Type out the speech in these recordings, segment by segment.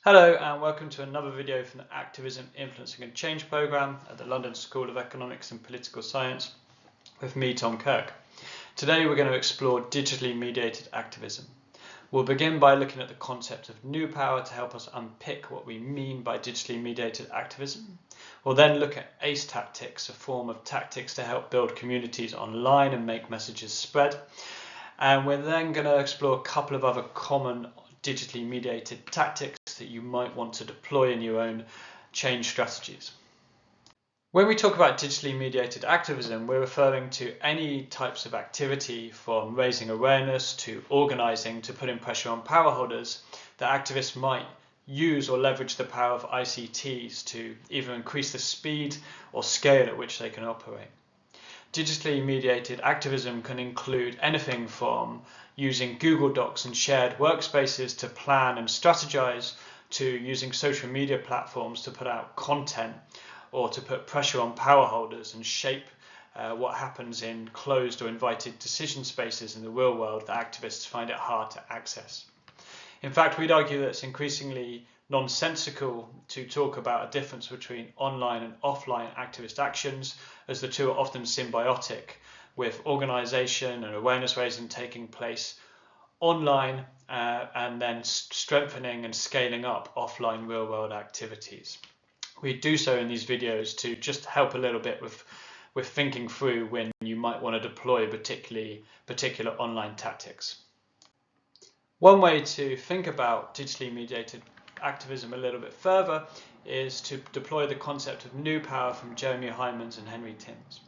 Hello and welcome to another video from the Activism, Influencing and Change programme at the London School of Economics and Political Science with me, Tom Kirk. Today we're going to explore digitally mediated activism. We'll begin by looking at the concept of new power to help us unpick what we mean by digitally mediated activism. We'll then look at ACE tactics, a form of tactics to help build communities online and make messages spread. And we're then going to explore a couple of other common digitally mediated tactics that you might want to deploy in your own change strategies. When we talk about digitally mediated activism, we're referring to any types of activity from raising awareness to organising to putting pressure on power holders that activists might use or leverage the power of ICTs to either increase the speed or scale at which they can operate. Digitally mediated activism can include anything from using Google Docs and shared workspaces to plan and strategize, to using social media platforms to put out content or to put pressure on power holders and shape what happens in closed or invited decision spaces in the real world that activists find it hard to access. In fact, we'd argue that it's increasingly nonsensical to talk about a difference between online and offline activist actions, as the two are often symbiotic, with organisation and awareness raising taking place online and then strengthening and scaling up offline real-world activities. We do so in these videos to just help a little bit with thinking through when you might want to deploy particular online tactics. One way to think about digitally mediated activism a little bit further is to deploy the concept of new power from Jeremy Hyman's and Henry Timms.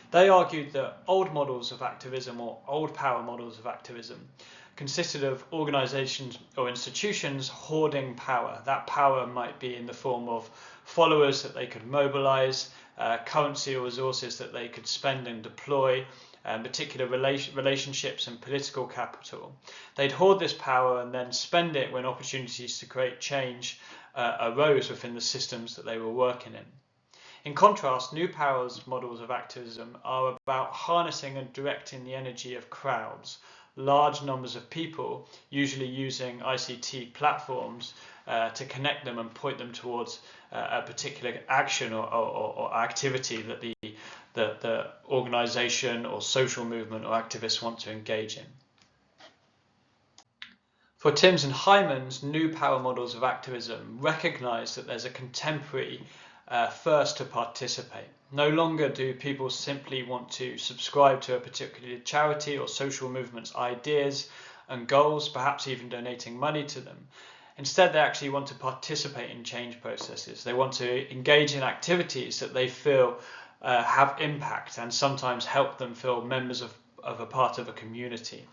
They argued that old models of activism, or old power models of activism, consisted of organizations or institutions hoarding power. That power might be in the form of followers that they could mobilize, currency or resources that they could spend and deploy, particular relationships and political capital. They'd hoard this power and then spend it when opportunities to create change arose within the systems that they were working in. In contrast, new powers models of activism are about harnessing and directing the energy of crowds, large numbers of people, usually using ICT platforms to connect them and point them towards a particular action or activity that the organisation or social movement or activists want to engage in. For Timms and Hyman's, new power models of activism recognise that there's a contemporary thirst to participate. No longer do people simply want to subscribe to a particular charity or social movement's ideas and goals, perhaps even donating money to them. Instead, they actually want to participate in change processes. They want to engage in activities that they feel have impact and sometimes help them feel members of a part of a community.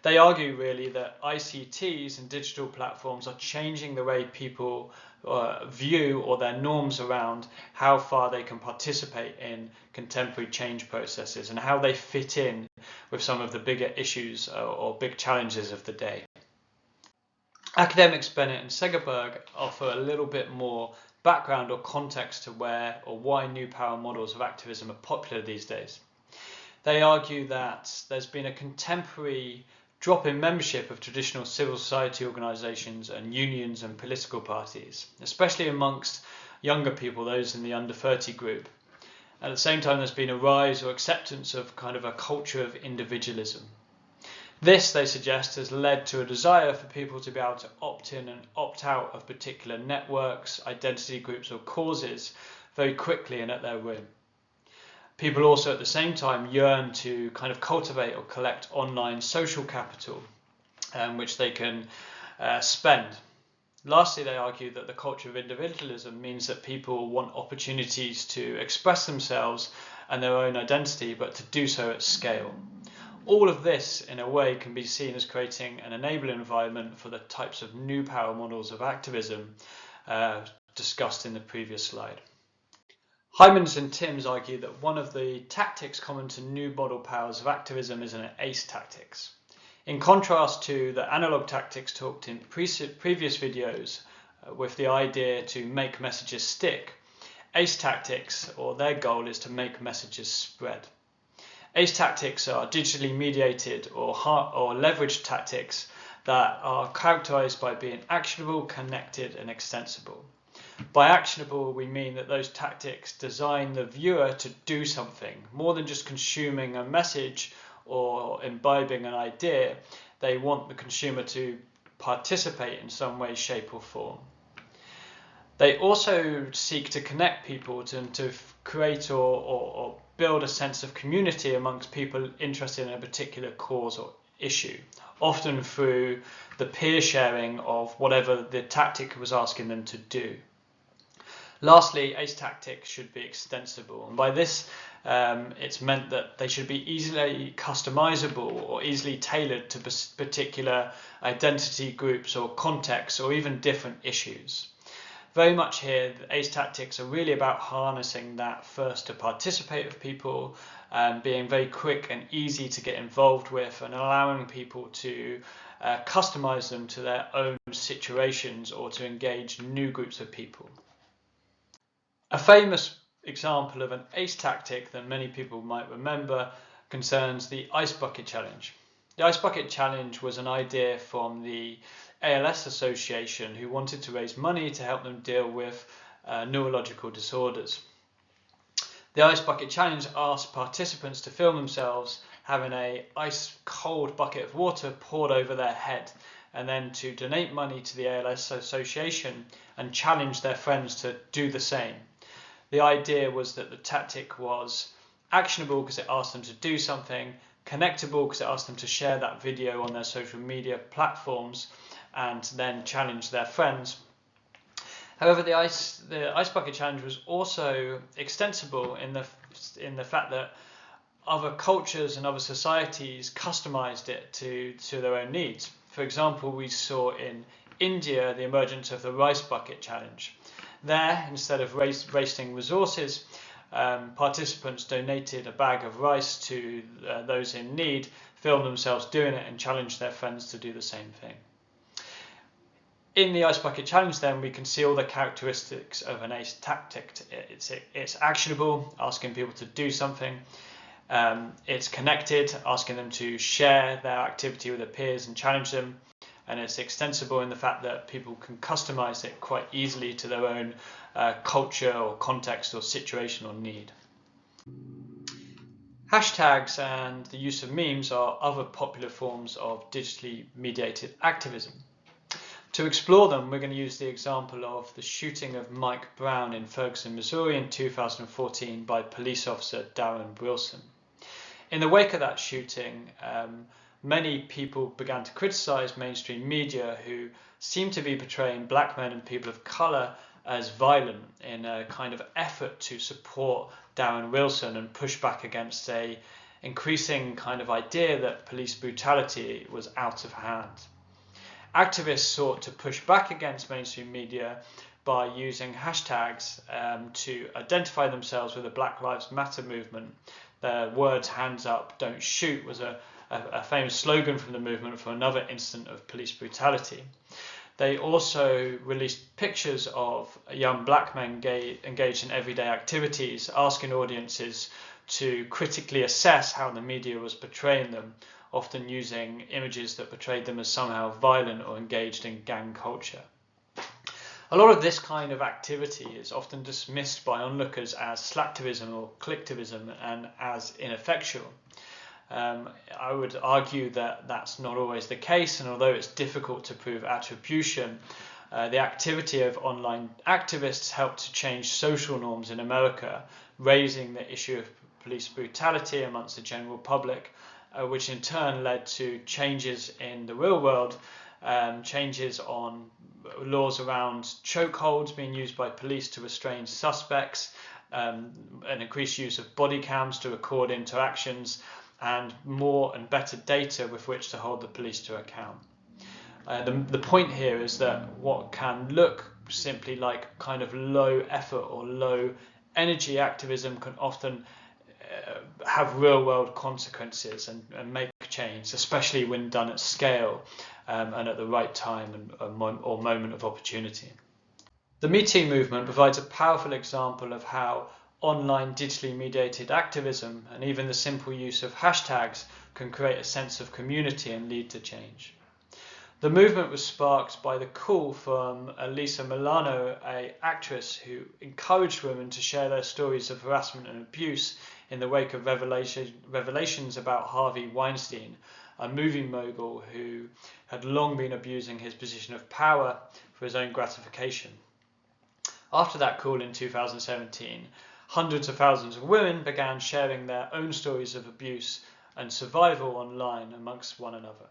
They argue really that ICTs and digital platforms are changing the way people view or their norms around how far they can participate in contemporary change processes and how they fit in with some of the bigger issues or big challenges of the day. Academics Bennett and Segerberg offer a little bit more background or context to where or why new power models of activism are popular these days. They argue that there's been a contemporary drop in membership of traditional civil society organisations and unions and political parties, especially amongst younger people, those in the under 30 group. At the same time, there's been a rise or acceptance of kind of a culture of individualism. This, they suggest, has led to a desire for people to be able to opt in and opt out of particular networks, identity groups or causes very quickly and at their whim. People also at the same time yearn to kind of cultivate or collect online social capital, which they can spend. Lastly, they argue that the culture of individualism means that people want opportunities to express themselves and their own identity, but to do so at scale. All of this, in a way, can be seen as creating an enabling environment for the types of new power models of activism discussed in the previous slide. Hyman's and Timms argue that one of the tactics common to new model powers of activism is an ACE tactics. In contrast to the analog tactics talked in previous videos with the idea to make messages stick, ACE tactics, or their goal, is to make messages spread. ACE tactics are digitally mediated or leveraged tactics that are characterized by being actionable, connected, and extensible. By actionable, we mean that those tactics design the viewer to do something, more than just consuming a message or imbibing an idea. They want the consumer to participate in some way, shape, or form. They also seek to connect people to create or build a sense of community amongst people interested in a particular cause or issue, often through the peer sharing of whatever the tactic was asking them to do. Lastly, ACE tactics should be extensible, and by this it's meant that they should be easily customizable or easily tailored to particular identity groups or contexts or even different issues. Very much here, the ACE tactics are really about harnessing that thirst to participate with people, being very quick and easy to get involved with, and allowing people to customize them to their own situations or to engage new groups of people. A famous example of an ACE tactic that many people might remember concerns the Ice Bucket Challenge. The Ice Bucket Challenge was an idea from the ALS Association, who wanted to raise money to help them deal with neurological disorders. The Ice Bucket Challenge asked participants to film themselves having an ice cold bucket of water poured over their head, and then to donate money to the ALS Association and challenge their friends to do the same. The idea was that the tactic was actionable because it asked them to do something, connectable because it asked them to share that video on their social media platforms and then challenge their friends. However, the Ice Bucket Challenge was also extensible in the fact that other cultures and other societies customized it to their own needs. For example, we saw in India the emergence of the Rice Bucket Challenge. There, instead of wasting resources, participants donated a bag of rice to those in need, filmed themselves doing it, and challenged their friends to do the same thing. In the Ice Bucket Challenge, then, we can see all the characteristics of an ACE tactic. It's actionable, asking people to do something. It's connected, asking them to share their activity with their peers and challenge them. And it's extensible in the fact that people can customize it quite easily to their own culture or context or situation or need. Hashtags and the use of memes are other popular forms of digitally mediated activism. To explore them, we're going to use the example of the shooting of Mike Brown in Ferguson, Missouri in 2014 by police officer Darren Wilson. In the wake of that shooting, many people began to criticize mainstream media, who seemed to be portraying black men and people of color as violent in a kind of effort to support Darren Wilson and push back against an increasing kind of idea that police brutality was out of hand. Activists sought to push back against mainstream media by using hashtags to identify themselves with the Black Lives Matter movement. The words "hands up, don't shoot" was a famous slogan from the movement for another incident of police brutality. They also released pictures of young black men engaged in everyday activities, asking audiences to critically assess how the media was portraying them, often using images that portrayed them as somehow violent or engaged in gang culture. A lot of this kind of activity is often dismissed by onlookers as slacktivism or clicktivism and as ineffectual. I would argue that that's not always the case, and although it's difficult to prove attribution, the activity of online activists helped to change social norms in America, raising the issue of police brutality amongst the general public, which in turn led to changes in the real world, changes on laws around chokeholds being used by police to restrain suspects, an increased use of body cams to record interactions, and more and better data with which to hold the police to account. The point here is that what can look simply like kind of low effort or low energy activism can often have real world consequences and make change, especially when done at scale and at the right time or moment of opportunity. The Me Too movement provides a powerful example of how online digitally mediated activism and even the simple use of hashtags can create a sense of community and lead to change. The movement was sparked by the call from Lisa Milano, an actress who encouraged women to share their stories of harassment and abuse in the wake of revelations about Harvey Weinstein, a movie mogul who had long been abusing his position of power for his own gratification. After that call in 2017, hundreds of thousands of women began sharing their own stories of abuse and survival online amongst one another.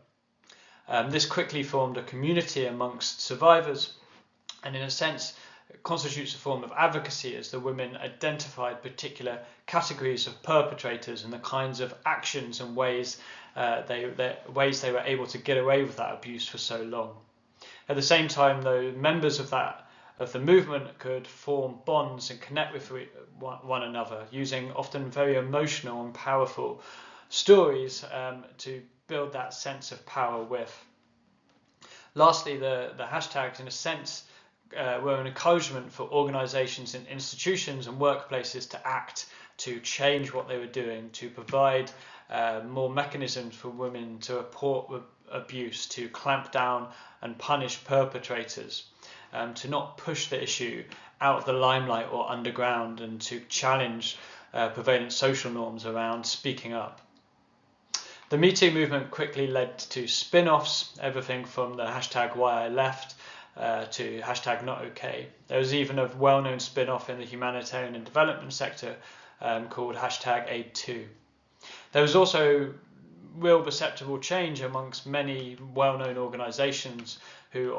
This quickly formed a community amongst survivors, and in a sense constitutes a form of advocacy, as the women identified particular categories of perpetrators and the kinds of actions and ways they were able to get away with that abuse for so long. At the same time, though, members of the movement could form bonds and connect with one another, using often very emotional and powerful stories to build that sense of power with. Lastly, the hashtags, in a sense, were an encouragement for organisations and institutions and workplaces to act, to change what they were doing, to provide more mechanisms for women to report abuse, to clamp down and punish perpetrators, to not push the issue out of the limelight or underground, and to challenge prevalent social norms around speaking up. The Me Too movement quickly led to spin-offs, everything from the hashtag Why I Left to hashtag Not Okay. There was even a well-known spin-off in the humanitarian and development sector called hashtag Aid Too. There was also real perceptible change amongst many well-known organisations who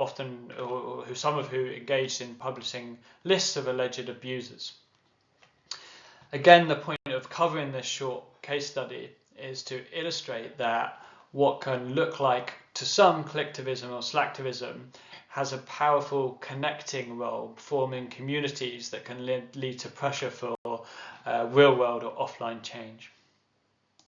some of who engaged in publishing lists of alleged abusers. Again, the point of covering this short case study is to illustrate that what can look like to some collectivism or slacktivism has a powerful connecting role, forming communities that can lead to pressure for real world or offline change.